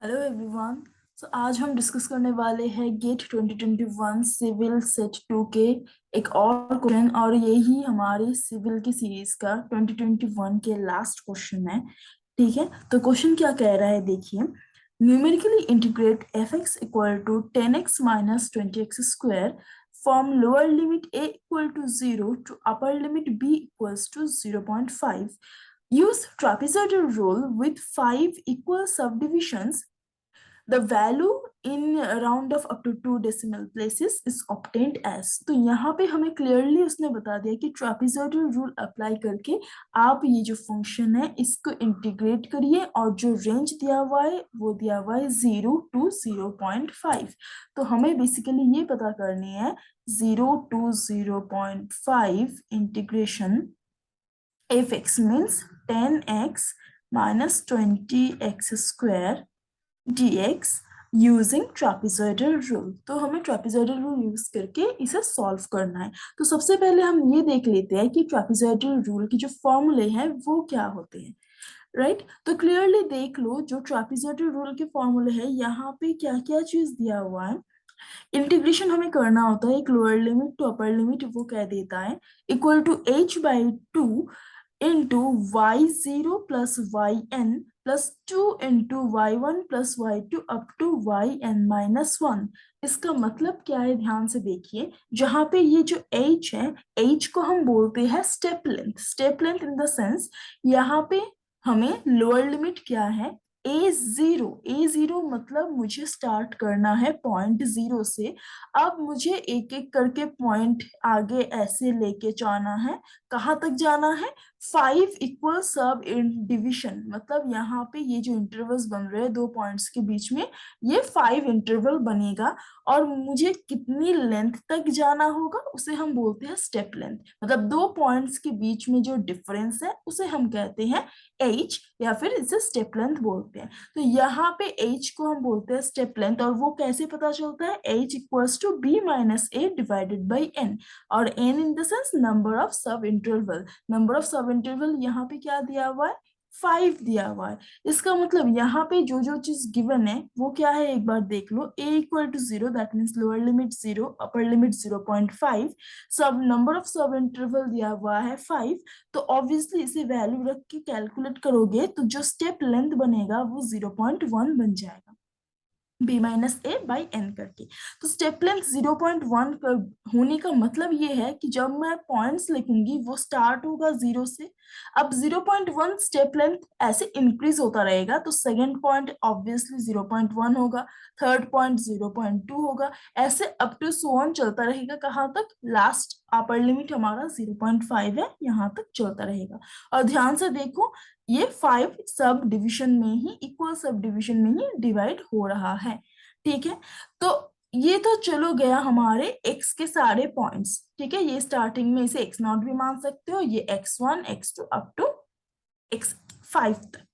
Hello everyone. आज हम discuss करने वाले हैं गेट 2021 सिविल सेट 2 के एक और क्वेश्चन, और यही हमारे सिविल की सीरीज का 2021 के लास्ट क्वेश्चन है। ठीक है, तो क्वेश्चन क्या कह रहा है देखिए। Numerically integrate f x equal to 10x minus 20x square from lower limit a equal to 0 to upper limit b equals to 0.5. Use trapezoidal rule with 5 equal subdivisions. The value in round of up to 2 decimal places is obtained as. तो यहाँ पे हमें clearly उसने बता दिया कि trapezoidal rule apply करके आप ये जो फंक्शन है इसको इंटीग्रेट करिए, और जो रेंज दिया हुआ है वो दिया हुआ है 0 to 0.5. तो हमें बेसिकली ये पता करनी है 0 to 0.5 integration F x means 10x minus 20x square dx using trapezoidal rule. तो हमें ट्रापेजॉइडल रूल यूज करके इसे सॉल्व करना है। तो सबसे पहले हम ये देख लेते हैं कि ट्रापेजॉइडल रूल के जो फॉर्मूले हैं वो क्या होते हैं। राइट, तो क्लियरली देख लो जो ट्रापेजॉइडल रूल के फॉर्मूले हैं यहाँ पे क्या क्या चीज दिया हुआ है। इंटीग्रेशन हमें करना होता है, एक lower limit to upper limit वो कह देता है equal to h/2 into y0 plus yn plus 2 into y1 plus y2 up to yn minus 1. इसका मतलब क्या है ध्यान से देखिए। जहां पे ये जो h है, h को हम बोलते हैं step length. Step length in the sense यहाँ पे हमें लोअर लिमिट क्या है a0 मतलब मुझे स्टार्ट करना है पॉइंट 0 से। अब मुझे एक एक करके पॉइंट आगे ऐसे लेके जाना है। कहाँ तक जाना है? 5 इक्वल सब डिविजन, मतलब यहाँ पे ये जो इंटरवल्स बन रहे हैं दो पॉइंट्स के बीच में, ये 5 इंटरवल बनेगा। और मुझे कितनी लेंथ तक जाना होगा उसे हम बोलते हैं स्टेप लेंथ। मतलब दो पॉइंट्स के बीच में जो डिफरेंस है उसे हम कहते हैं h, या फिर इसे स्टेप लेंथ बोलते हैं। तो यहाँ पे h को हम बोलते हैं स्टेप लेंथ, और वो कैसे पता चलता है? h equals to b minus a divided by n, और n in the sense number of sub interval. Number of sub interval यहाँ पे क्या दिया हुआ है? 5 दिया हुआ है। इसका मतलब यहाँ पे जो जो चीज गिवन है वो क्या है एक बार देख लो। a equal to 0 that means lower limit 0, upper limit 0.5, सब नंबर ऑफ सब इंटरवल दिया हुआ है 5। तो ऑब्वियसली इसे वैल्यू रख के कैलकुलेट करोगे तो जो स्टेप लेंथ बनेगा वो 0.1 बन जाएगा, b minus a by n करके। तो स्टेप लेंथ 0.1 होने का मतलब ये है कि जब मैं पॉइंट्स लिखूंगी वो स्टार्ट होगा 0 से। अब 0.1 स्टेप लेंथ ऐसे इंक्रीज होता रहेगा, तो सेकंड पॉइंट ऑब्वियसली 0.1 होगा, थर्ड पॉइंट 0.2 होगा, ऐसे अप टू सो ऑन चलता रहेगा। कहाँ तक? लास्ट अपर लिमिट हमारा 0.5 है, यहाँ तक चलता रहेगा। और ध्यान से देखो ये 5 सब डिविजन में ही, इक्वल सब डिविजन में ही डिवाइड हो रहा है। ठीक है, तो ये तो चलो गया हमारे x के सारे पॉइंट्स। ठीक है, ये स्टार्टिंग में इसे x0 भी मान सकते हो, ये x1 x2 up to x5 तक।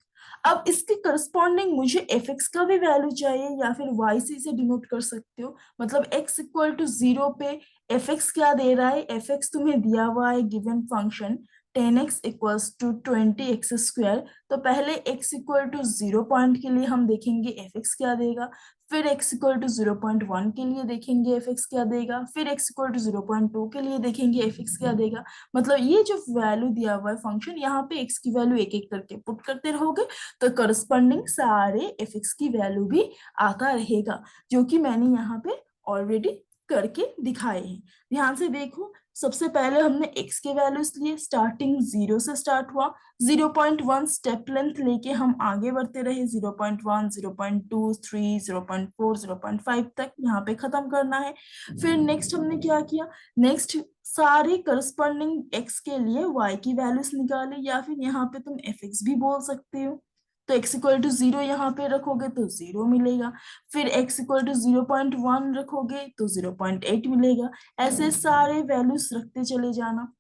अब इसके करस्पॉन्डिंग मुझे fx का भी वैल्यू चाहिए, या फिर y से इसे डिनोट कर सकते हो। मतलब x इक्वल टू 0 पे fx क्या दे रहा है? fx तुम्हें दिया हुआ है given function 10x equals to 20x square. तो पहले x इक्वल टू 0 पॉइंट के लिए हम देखेंगे fx क्या देगा, फिर x इक्वल टू 0.1 के लिए देखेंगे fx क्या देगा, फिर x इक्वल टू 0.2 के लिए देखेंगे fx क्या देगा। मतलब ये जो वैल्यू दिया हुआ है फंक्शन, यहाँ पे x की वैल्यू एक एक करके पुट करते रहोगे तो करस्पॉन्डिंग सारे fx की वैल्यू भी आता रहेगा, जो कि मैंने यहाँ पे ऑलरेडी करके दिखाए हैं। ध्यान से देखो, सबसे पहले हमने x के वैल्यूज लिए, स्टार्टिंग 0 से स्टार्ट हुआ, 0.1 स्टेप लेंथ लेके हम आगे बढ़ते रहे, 0.1 0.2 3 0.4 0.5 तक यहाँ पे खत्म करना है। फिर नेक्स्ट हमने क्या किया? नेक्स्ट सारे करस्पॉन्डिंग x के लिए y की वैल्यूज निकाले, या फिर यहाँ पे तुम fx भी बोल सकते हो। तो x इक्वल टू 0 यहाँ पे रखोगे तो 0 मिलेगा, फिर x इक्वल टू 0.1 रखोगे तो 0.8 मिलेगा। ऐसे सारे वैल्यूज रखते चले जाना,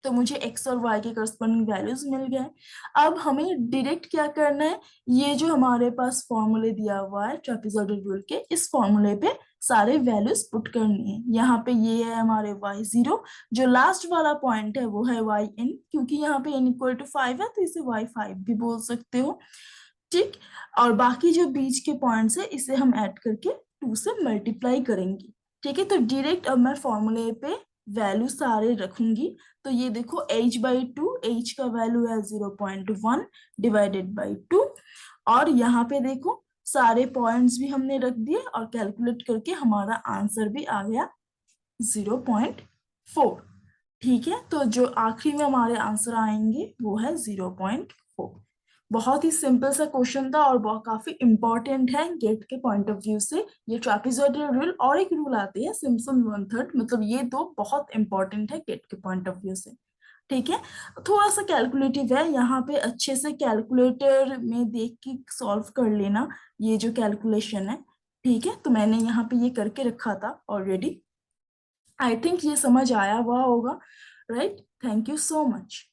तो मुझे x और y के करस्पॉन्डिंग वैल्यूज मिल गए। अब हमें डायरेक्ट क्या करना है, ये जो हमारे पास फॉर्मूले दिया हुआ है ट्रेपेजॉइडल रूल के, इस फॉर्मूले पे सारे वैल्यूज पुट करनी है। यहाँ पे ये है हमारे y0, जो लास्ट वाला पॉइंट है वो है yn, क्योंकि यहाँ पे n इक्वल टू 5 है तो इसे y5 भी बोल सकते हो। ठीक। और बाकी जो बीच के पॉइंट्स है इसे हम ऐड करके 2 से मल्टीप्लाई करेंगे। ठीक है, तो डायरेक्ट अब मैं फॉर्मूले पे वैल्यू सारे रखूंगी। तो ये देखो h/2, h का वैल्यू है 0.1 डिवाइडेड बाई 2। और यहाँ पे देखो सारे पॉइंट्स भी हमने रख दिए और कैलकुलेट करके हमारा आंसर भी आ गया 0.4। ठीक है, तो जो आखिरी में हमारे आंसर आएंगे वो है 0.4। बहुत ही सिंपल सा क्वेश्चन था और बहुत काफी इंपॉर्टेंट है गेट के पॉइंट ऑफ व्यू से। ये ट्रापेजॉइडल रूल और एक रूल आती है सिम्पसन वन थर्ड, मतलब ये दो बहुत इंपॉर्टेंट है गेट के पॉइंट ऑफ व्यू से। ठीक है, थोड़ा सा कैलकुलेटिव है, यहाँ पे अच्छे से कैलकुलेटर में देख के सॉल्व कर लेना ये जो कैलकुलेशन है। ठीक है, तो मैंने यहाँ पे ये करके रखा था ऑलरेडी। आई थिंक ये समझ आया हुआ होगा, right? Thank you so much.